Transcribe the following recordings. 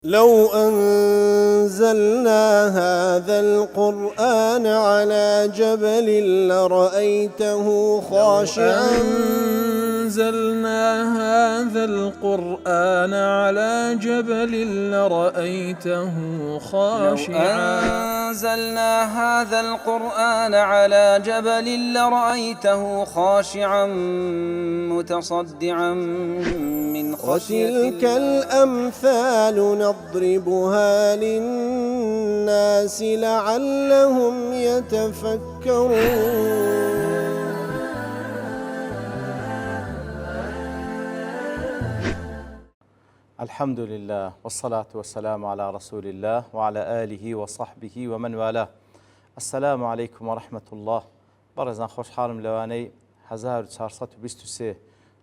لو أنزلنا هذا القرآن على جبل لرأيته خاشعا أنزلنا هذا القرآن على جبل لرأيته خاشعا أنزلنا هذا القرآن على جبل لرأيته خاشعا متصدعا من خشية وتلك الأمثال نضربها للناس لعلهم يتفكرون. الحمد لله والصلاة والسلام على رسول الله وعلى آله وصحبه ومن والاه. السلام عليكم ورحمة الله. برزان خوش حالم لواني 1423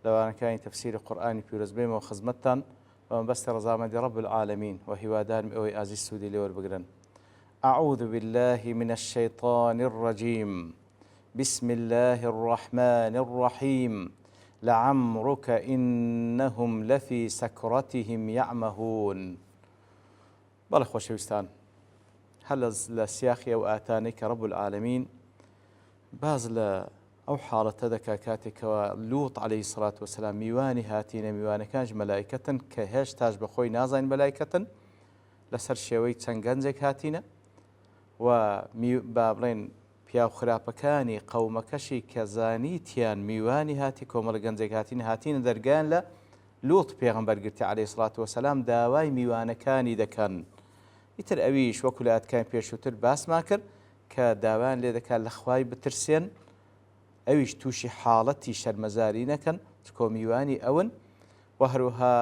لوان كان تفسير قرآن بيروز بيم وخزمتان ومن بس رزامة رب العالمين وهوادان مئوي آزي السودي لور بقرن. أعوذ بالله من الشيطان الرجيم. بسم الله الرحمن الرحيم. لعمرك إنهم لفي سكرتهم يعمهون. بەڵێ خۆشەویستان، هەر لە سیاخی ئەو ئاتانەی کە ڕەب العالەمین باز لە ئەو حاڵەتە دەکا کاتێکەوە لوط عەلەیهی سەڵات وەسەلام میوانی هاتینە، میوانەکانش مەلایکەتن کە هێشتاش بەخۆی نازانین مەلایکەتن، لەسەر شێوەی چەند گەنجێک هاتینە و با بڵێن پیاو خراپەکانی قەومەکەشی کە زانیتیان میوانی هاتی کۆمەڵە گەنجێک هاتینە دەرگیان لە لوط پێغەمبەر گرتی عەلەیهی سەڵات وەسەلام داوای میوانەکانی دەکەن. ئیتر ئەویش وەکو لە ئاتکان پێشووتر باسمان کرد کە داوایان لێ دەکات لە خوای بترسێن، ئەویش تووشی حاڵەتی شەرمەزاری نەکەن چکۆ میوانی ئەون، و هەروەها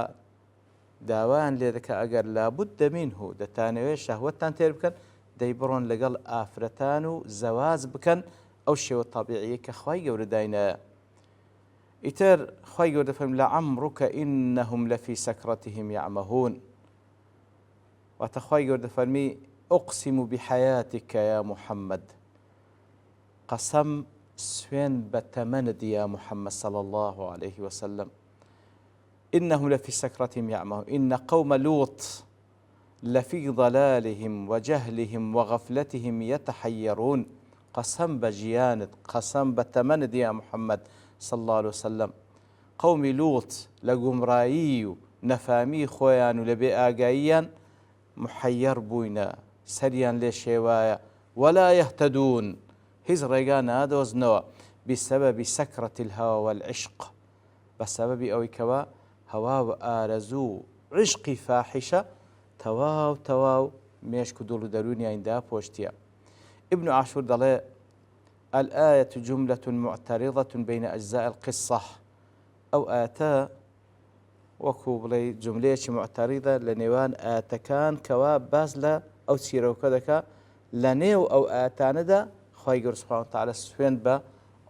داوایان لێ دەکات ئەگەر لابد منه دەتانەوێت شەهوەتتان تێر بکەن دەی بڕۆن لەگەڵ ئافرەتان و زەواز بکەن، ئەو شێوە تابیعیە کە خوای گەورە داینایە. ئیتر خوای گەورە دەفەرمێت لەعەمڕک ئینەهم لەفی سەکرەتهم یعمەهون. واتە خوای گەورە دەفەرمی ئوقسم بحەیاتیکە یا محەممەد، قەسەم سوێن بە تەمەنت یا محەممەد صلی الله عليه وسلم. إنهم لفي سكرتهم يعمهون إن قوم لوط لفي ضلالهم وجهلهم وغفلتهم يتحيرون. قسم بجيانت، قسم بتمند يا محمد صلى الله عليه وسلم. قوم لوط لقمرائي نفامي خويان ولبي آقايان محير بوينا سريان لشيوايا ولا يهتدون. هز ريقان هذا وزنوا بسبب سكرة الهوى والعشق، بسبب أوي كوا هوا وآرزو عشقي فاحشة تواو ميشكو دولو دروني عندها بوشتيا. ابن عاشور دلي الآية جملة معترضة بين أجزاء القصة، أو آتا وكو بلي جملة معترضة لنيوان آتكان كوا بازلا أو تسيرو كذا لنيو أو آتاندا خواهي قرر سبحانه وتعالى سوين با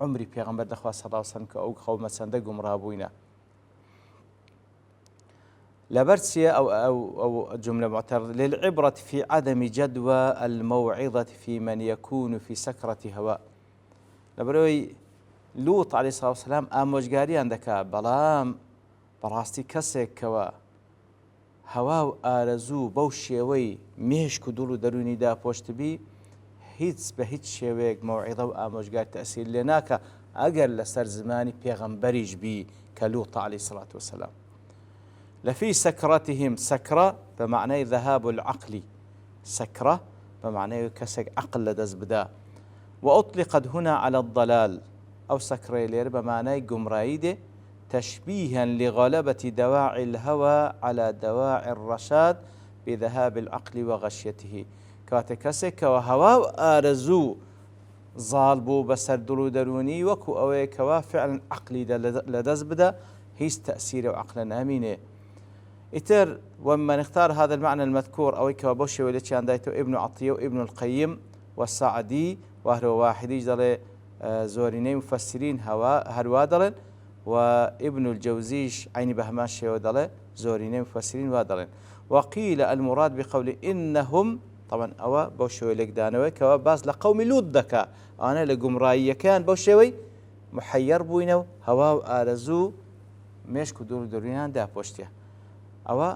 عمري بيغمبر دخوا صلى الله عليه وسلم كأو خو مسنده قمرابوينا لبرسية أو جملة معترضة للعبرة في عدم جدوى الموعظة في من يكون في سكرة هواء. لبروي لوط عليه الصلاة والسلام آموجاري عندك بلام براستي كسك كوا هوا آرزو بوشيوي ميش كدولو دروني دا بوشتبي هيتس بهيت شيويك موعظة وآموجار تأثير لناك أقل لسر زماني بيغمبريج بي كلوط عليه الصلاة والسلام. لفي سكرتهم، سكرة بمعنى ذهاب العقل، سكرة بمعنى كسك عقل لدز بدا. وأطلقت هنا على الضلال أو سكرة لير بمعنى قمرايدة تشبيها لغلبة دواعي الهوى على دواعي الرشاد بذهاب العقل وغشيته. كاتكسك وهوا آرزو ظالبو بسر دلو دروني وكو أوي كوا فعلا عقلي لدز بدا هيس تأثير وعقلا أمينه. إتر وما نختار هذا المعنى المذكور أو كوابوشي ولتشي عندايته ابن عطية وابن القيم والسعدي وهو واحدي جدل زوريني مفسرين هروادلن، وابن الجوزيش عيني بهماشي ودل زوريني مفسرين وادلن. وقيل المراد بقول إنهم طبعا أوا بوشي ولك دانوي كوا باز لقوم لوط دكا أنا لقمرايا كان بوشي محير بوينو هوا آرزو مش كدور دوريان دا بوشتيا. أوا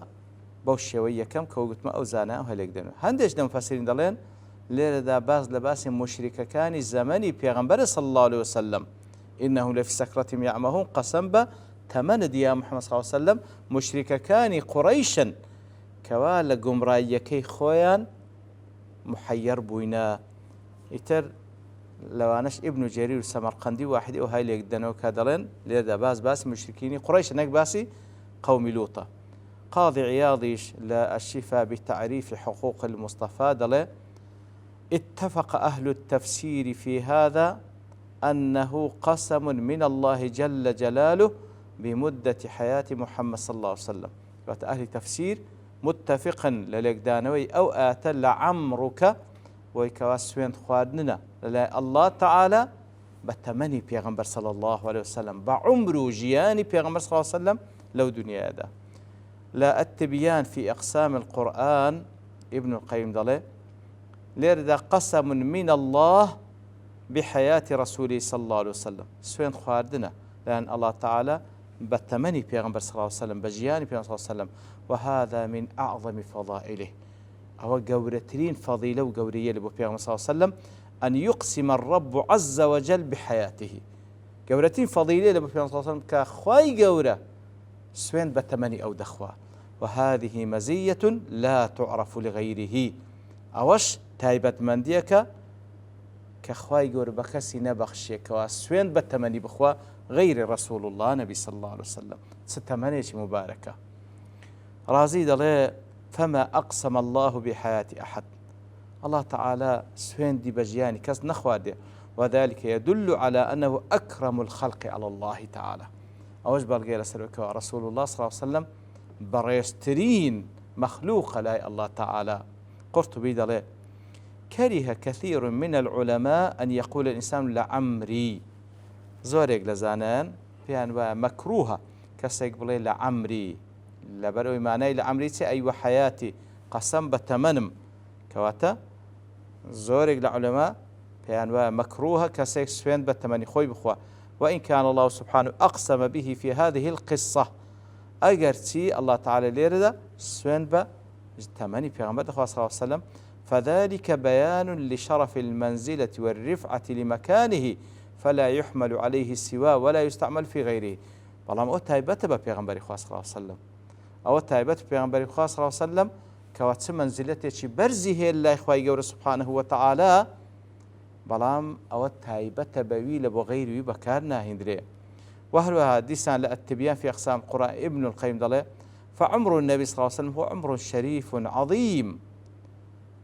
بەو شێوەی یەکەم کە وگوتمە ئەو زانە ئەو هەلێک دەن هەندێک لە مفەسرین دەڵێن لێرەدا باز لە باسی مشریکەکانی زەمەنی پێغەمبەر صلی الله عليه وسلم إنه لفي سكرتهم يعمهون قسم بە تەمەند یا محەممەد صلی الله عليه وسلم مشریکەکانی قوڕەیشن کەوا لە گومڕاییەکەی خۆیان محەیر بووینە ئیتر لەوانش ئیبن جەریر و سەمەرقەندی واحدی ئەو های لێک دەنەوە کە دەڵێن لێرەدا باسی مشرکینی قوڕەیش نەک باسی قومی لوطە قاضي عياضيش لا الشفاء بتعريف حقوق المصطفى دله اتفق أهل التفسير في هذا أنه قسم من الله جل جلاله بمدة حياة محمد صلى الله عليه وسلم أهل التفسير متفقا للقدانوي أو آتا لعمرك ويكواسوين خواردنا الله تعالى بتمني بيغمبر صلى الله عليه وسلم بعمر جياني بيغمبر صلى الله عليه وسلم لو دنيا هذا لا التبيان في أقسام القرآن ابن القيم ضله ليرد قسم من الله بحياة رسوله صلى الله عليه وسلم سوين خواردنا لأن الله تعالى بتمني بيغمبر صلى الله عليه وسلم بجياني بيغمبر صلى الله عليه وسلم وهذا من أعظم فضائله هو قورتين فضيلة وقورية لبو بيغمبر صلى الله عليه وسلم أن يقسم الرب عز وجل بحياته قورتين فضيلة لبو بيغمبر صلى الله عليه وسلم كخواي قورة سوين بتمني أو دخوا وهذه مزية لا تعرف لغيره أوش تايبت منديك كخواي قور بكسي نبخشيك وسوين بتمني بخوا غير رسول الله نبي صلى الله عليه وسلم ستمنيش مباركة رازي دلي فما أقسم الله بحياة أحد الله تعالى سوين دي بجياني كس نخوادي وذلك يدل على أنه أكرم الخلق على الله تعالى أوش بالغي لسلوك رسول الله صلى الله عليه وسلم بريسترين مخلوق لا الله تعالى قرطبي دلي كره كثير من العلماء أن يقول الإنسان لعمري زوريك لزانان في أنواع مكروهة كسيك بلي لعمري لبروي معناه لعمري أي حياتي قسم بتمنم كواتا زوريك لعلماء في أنواع مكروهة كسيك سوين بتمني خوي بخوا وإن كان الله سبحانه أقسم به في هذه القصة أجرتي الله تعالى ليردا سوين بتمني في غمبة صلى الله عليه وسلم فذلك بيان لشرف المنزلة والرفعة لمكانه فلا يحمل عليه السوى ولا يستعمل في غيره بلام أو تايبت ببيغمبر صلى الله عليه وسلم أو تايبت ببيغمبر صلى الله عليه وسلم كواتس منزلته برزه الله إخوائي سبحانه وتعالى بلام أو تايبت بويل بغيره بكارنا هندري وهل ديسان التبيان في أقسام القرآن ابن القيم ضله فعمر النبي صلى الله عليه وسلم هو عمر شريف عظيم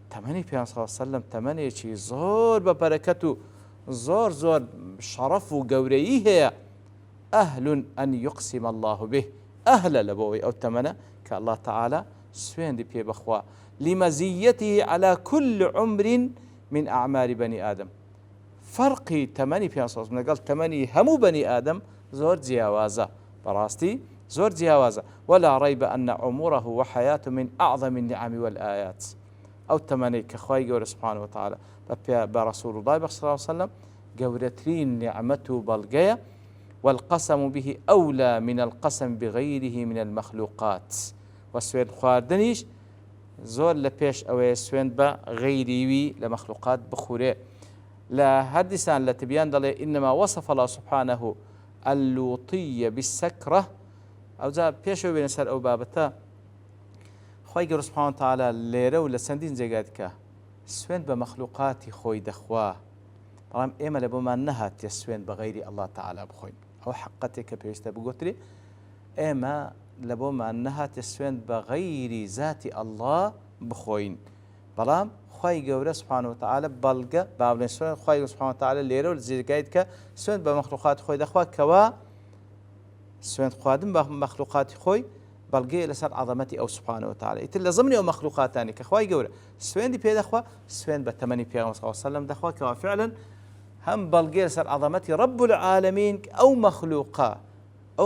تمني في صلى الله عليه وسلم تمني شيء زور ببركته زور شرف وقوريه أهل أن يقسم الله به أهل لبوي أو تمنى كالله تعالى سوين دي بي بخوا لمزيته على كل عمر من أعمال بني آدم فرقي تمني في صلى الله عليه وسلم قال تمني هم بني آدم زور جياوازة براستي زور جياوازة ولا ريب أن عمره وحياته من أعظم النعم والآيات أو تمني كخواي قول سبحانه وتعالى برسول الله صلى الله عليه وسلم قورترين نعمته بلقية والقسم به أولى من القسم بغيره من المخلوقات وسوين خواردنيش زور لبيش أو سوين بغيري لمخلوقات بخوري لا هدسان لتبيان دلي إنما وصف الله سبحانه اللوطية بالسكرة أو ذا بيشو بنسر أو بابتا خوي قول سبحانه وتعالى ليرو لسندين زيقاتك سوين بمخلوقات خوي دخواه طالما إما لبما نهت يسوين بغير الله تعالى بخوين أو حقتك بيشتا بقتري إما لبما نهت يسوين بغير ذات الله بخوين طالما خوي قول سبحانه وتعالى بلقى بابلين سوين خوي سبحانه وتعالى ليرو لزيقاتك سوين بمخلوقات خوي دخواه كوا سوين خوادم بمخلوقات خوي بلقي لسر عظمتي أو سبحانه وتعالى يتل ضمني أو مخلوقات ثانية كخواي جورة سوين دي بيد أخوة سوين بتمني بيغمبر صلى الله عليه وسلم دخوا كوا فعلا هم بلقي لسر عظمتي رب العالمين أو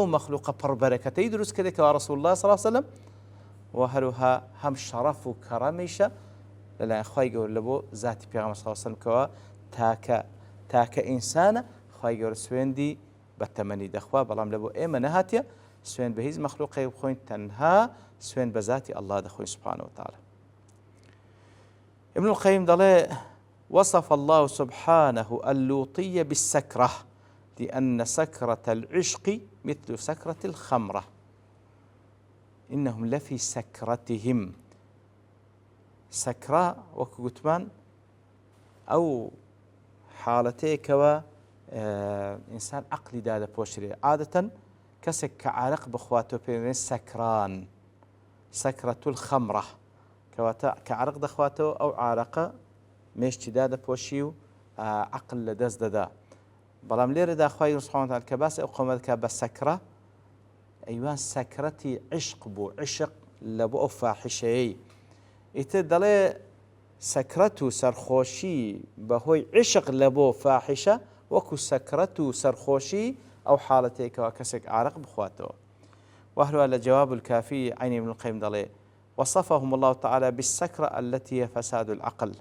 مخلوقة بربركة يدرس كذا كوا رسول الله صلى الله عليه وسلم وهلها هم شرف وكرميشة لأن خواي جورة لبو ذات بيغمبر صلى الله عليه وسلم كوا تاك إنسانة خواي جورة سوين دي بتمني دخوا بلام لبو إما نهاتيا سوێن بە هیچ مەخلوقی بخۆین تەنها سوێن بە ذاتی الله دەخۆین سبحانه وتعالى. ابن القيم دەڵێ وصف الله سبحانه اللوطية بالسكرة لأن سكرة العشق مثل سكرة الخمرة إنهم لفي سكرتهم. سكرة وەکو گوتمان ئەو حاڵەتەیەکەوە ئینسان عەقلی دادەپۆشرێ. عادەتەن کەسێک کە عارق بخواتەوە پێ سەکران، سەکرەت الخەمرە، کەواتە کە عارق دەخواتەوە ئەو عارەقە مێشتی دادەپۆشی و عەقل لەدەست دەدا. بەڵام لێرەدا خوای سوبحانه وتعالى کە باسی ئەو قەومە دەکات بە سەکرە، ئەیوان سەکرەتی عشق بوو، عشق لە بۆ ئەو فاحیشەیەی. ئیتر دەڵێ سەکرەت و سەرخۆشی بەهۆی عشق لە بۆ فاحیشە وەکو سەکرەت و سەرخۆشی ئەو حاڵەتێکەوە کەسێک عارق بخواتەوە. وهروە لە جواب الكافي عين ابن القيم دەڵێ وصفهم الله تعالى بالسكرة التي هي فساد العقل.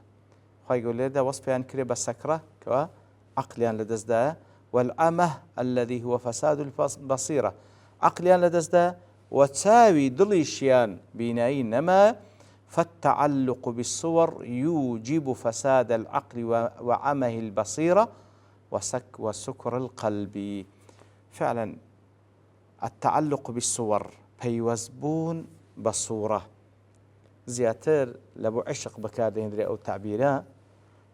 خی گەورە لێرەدا وەسفیان کرێ بە سەکرە کەوە عقلیان لەدەستدایە، والعمى الذي هو فساد البصيرة، عقلیان لەدەستدایە و چاوی دڵیشیان بینایی نەما. فالتعلق بالصور يوجب فساد العقل وعمه البصيرة وسكر القلب. فعلا التعلق بالصور پەیوەستبوون بە سوورە زیاتر لە بۆ عشق بەکاردێنرێ ئەو تعبیرە،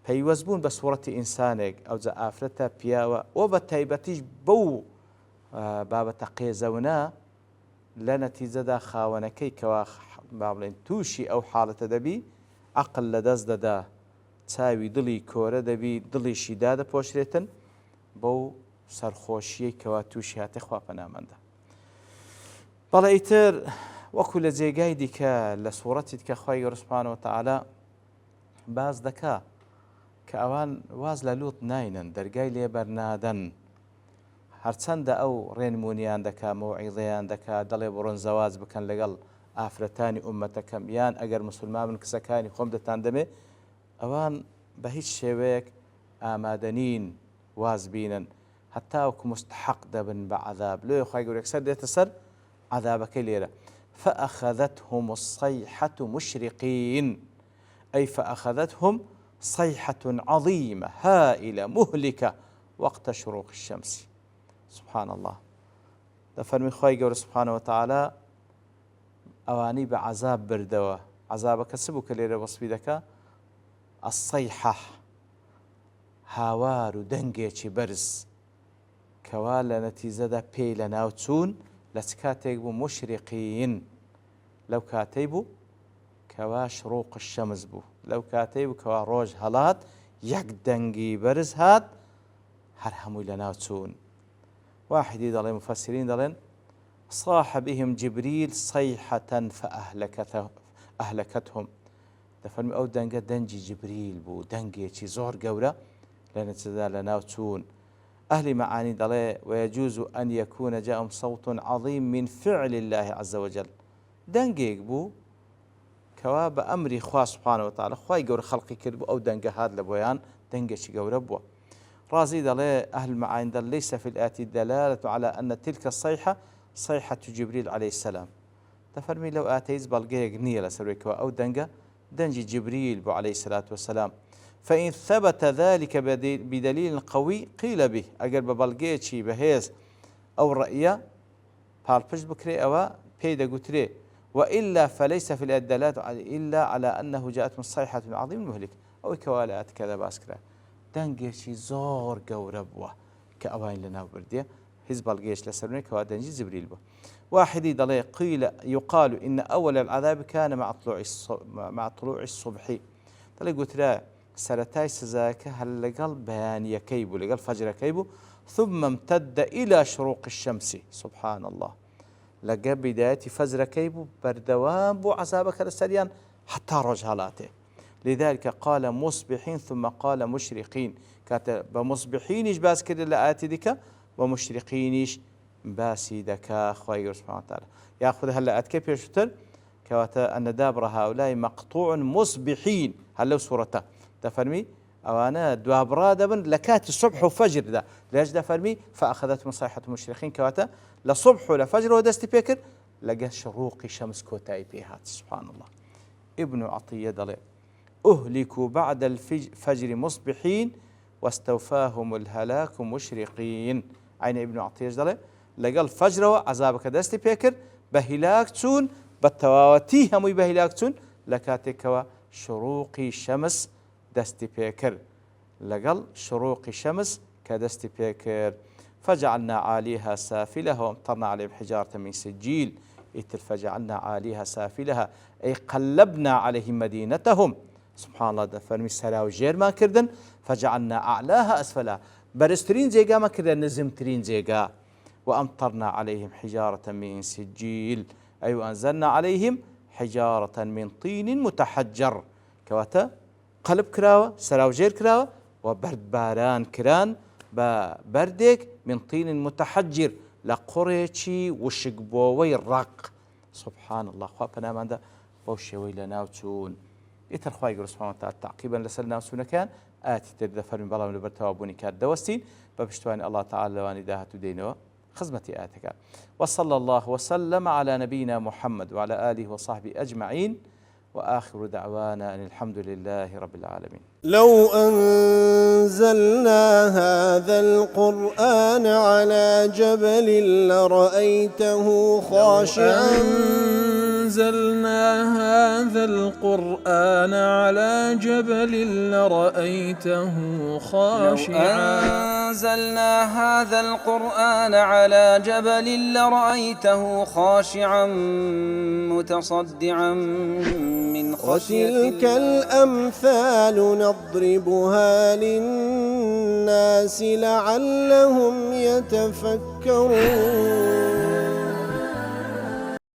پەیوەستبوون بە سوورەتی ئینسانێک ئەوجا ئافرەتە پیاوە و بە تایبەتیش بەو بابەتە قێزەونە لە نەتیجەدا خاوەنەکەی کەوا با بڵێن تووشی ئەو حاڵەتە دەبی عەقل لەدەست دەدا، چاوی دڵی کۆرە دەبی، دڵیشی دادەپۆشرێتن بەو سەرخۆشیەی کەوا تووشی هاتێ خوا پەنامەندە. بەڵێ ئیتر وەکو لە جێگای دیکە لە سوورەتی کە خوای گەورە سوبحانه وتعالى باز دەکا کە ئەوان واز لە لووت ناینن، دەرگای لێبەر نادەن، هەرچەندە ئەو ڕێنمونیان دەکا، مەوعیزەیان دەکا، دەڵێ بڕۆن زەواج بکەن لەگەڵ ئافرەتانی ئومەتەکەم یان ئەگەر مسلمان بن کچەکانی خۆم دەتان دەمێ، ئەوان بە هیچ شێوەیەک ئامادەنین واز بینن، هەتا وەکو مستحق دەبن بە عەذاب. لێ خوای گەورە یەکسەر دێتە سەر عذابەکەی لێرە. فأخذتهم الصيحة مشرقين، أي فأخذتهم صيحة عظيمة هائلة مهلكة وقت شروق الشمس. سبحان الله. دەفەرمی خوای گەورە سبحانه وتعالى ئەوانی بە عەذاب بردەوە. عەذابەکە چ بوو کە لێرە وەسفی دەکا؟ الصيحة، هاوار و دەنگێکی بەرز کەوا لە نەتیجەدا پێی لە ناو چوون لە چ کاتێک بوو؟ مشرقین، لەو کاتەی بوو کەوا شروق الشەمس بوو، لەو کاتەی بوو کەوا ڕۆژ هەڵات یەک دەنگی بەرز هات هەر هەمووی لە ناو چوون. واحدی دەڵێ مفەسرین دەڵێن صاح بهم جبريل صيحة فأهلكتهم. دەفەرمی ئەو دەنگە دەنجی جبریل بوو، دەنگێکی زۆر گەورە لە نەتیجەدا لە ناو چوون. أهل معاني دڵێ ويجوز أن يكون جاءهم صوت عظيم من فعل الله عز وجل، دەنگێک بوو کەوا بە ئەمری خوا سبحانه وتعالى خوای گەورە خەڵقی کرد بوو ئەو دەنگە هات لە بۆیان دەنگێکی گەورە بووە. رازي دڵێ أهل معاني دڵ ليس في الآتي دلالة على أن تلك الصيحة صيحة جبريل عليه السلام. دەفەرمی لەو ئاتەیز بەڵگەیەک نییە لەسەرێکەوە ئەو دەنگە دەنجی جبريل بوو عليه الصلاة والسلام. فإن ثبت ذلك بدليل قوي قيل به، أجر ببلغيتشي بهيز أو رأيه بالبش بكري أو بيدا قتري، وإلا فليس في الدلالة إلا على أنه جاءت من صيحة عظيم مهلك أو كوالات كذا باسكرا دنجيشي زور قوربوه كأوين لنا برديه حزب الجيش لسرني كوادنجي جبريل به. واحد ضلي قيل يقال إن أول العذاب كان مع طلوع الصبح. ضلي قلت لا سرتاي سزاك هل لقل بيانية كيبو لقل فجر كيبو ثم امتد إلى شروق الشمس. سبحان الله. لقى بداية فجر كيبو بردوان بو عذابك السريان حتى رجهالاته. لذلك قال مصبحين ثم قال مشرقين. كاتب بمصبحين باس كده لآتي ديك ومشرقينيش باسي دكا خوي سبحانه وتعالى ياخذ هلا كيف يشتر كواتا ان دابر هؤلاء مقطوع مصبحين هل سورته تفرمي ئەوانە دوابڕا دەبن لە کاتی سوبح و فەجردا لێشدا فەرمی فأخذتهم صيحة مشرقين کەواتە لە سوبح و لە فەجرەوە دەستی پێ کرد لەگەڵ شروقی شەمس کۆتایی پێ هات. سبحان الله. ابن عطية دەڵێ أهلكوا بعد الفجر مصبحين واستوفاهم الهلاك مشرقين. عين ابن عطية دەڵێ لەگەڵ فەجرەوە عەزابەکە دەستی پێ کرد بە هیلاک چوون بە تەواوەتی هەمووی بە هیلاک چوون لە کاتێکەوە شروقی شەمس دەستی پێ کرد لەگەڵ شروقی شەمس کە دەستی پێ کرد. فجعلنا عاليها سافلها وامطرنا عليهم حجارة من سجيل. ئیتر فجعلنا عاليها سافلها أي قلبنا عليهم مدينتهم. سبحان الله دەفەرمی سەراو ژێرمان کردن فجعلنا أعلاها أسفلها بەرزترین جێگامان کردن نزمترین جێگا. وأمطرنا عليهم حجارة من سجيل أي وأنزلنا عليهم حجارة من طين متحجر کەواتە قەلب کراوە سەراوژێر کراوە و بەردباران کران بە بەردێک من طین متحجر لە قوڕێکی وشکبۆوەی ڕق. سبحان الله. خوا پەناماندا بەو شێوەی لە ناوچوون. ئیتر خوای گەورە سوبحانەهو وتەعالا تعقیبەن لەسەر ناوچوونەکان ئاەتی تر دەفەرمێ بەڵام لەبەر تەوابوونی کات دەوەستین بە پشتیوانی الله تعالی لەوانی داهاتوو دێنەوە خزمەتی ئاەتەکە. وصلى الله وسلم على نبينا محمد وعلى آله وصحبه أجمعين وآخر دعوانا أن الحمد لله رب العالمين. لو أنزلنا هذا القرآن على جبل لرأيته خاشعا أنزلنا هذا القرآن على جبل لرأيته خاشعا. أنزلنا هذا القرآن على جبل لرأيته خاشعا متصدعا من خشية الله. وتلك الأمثال نضربها للناس لعلهم يتفكرون.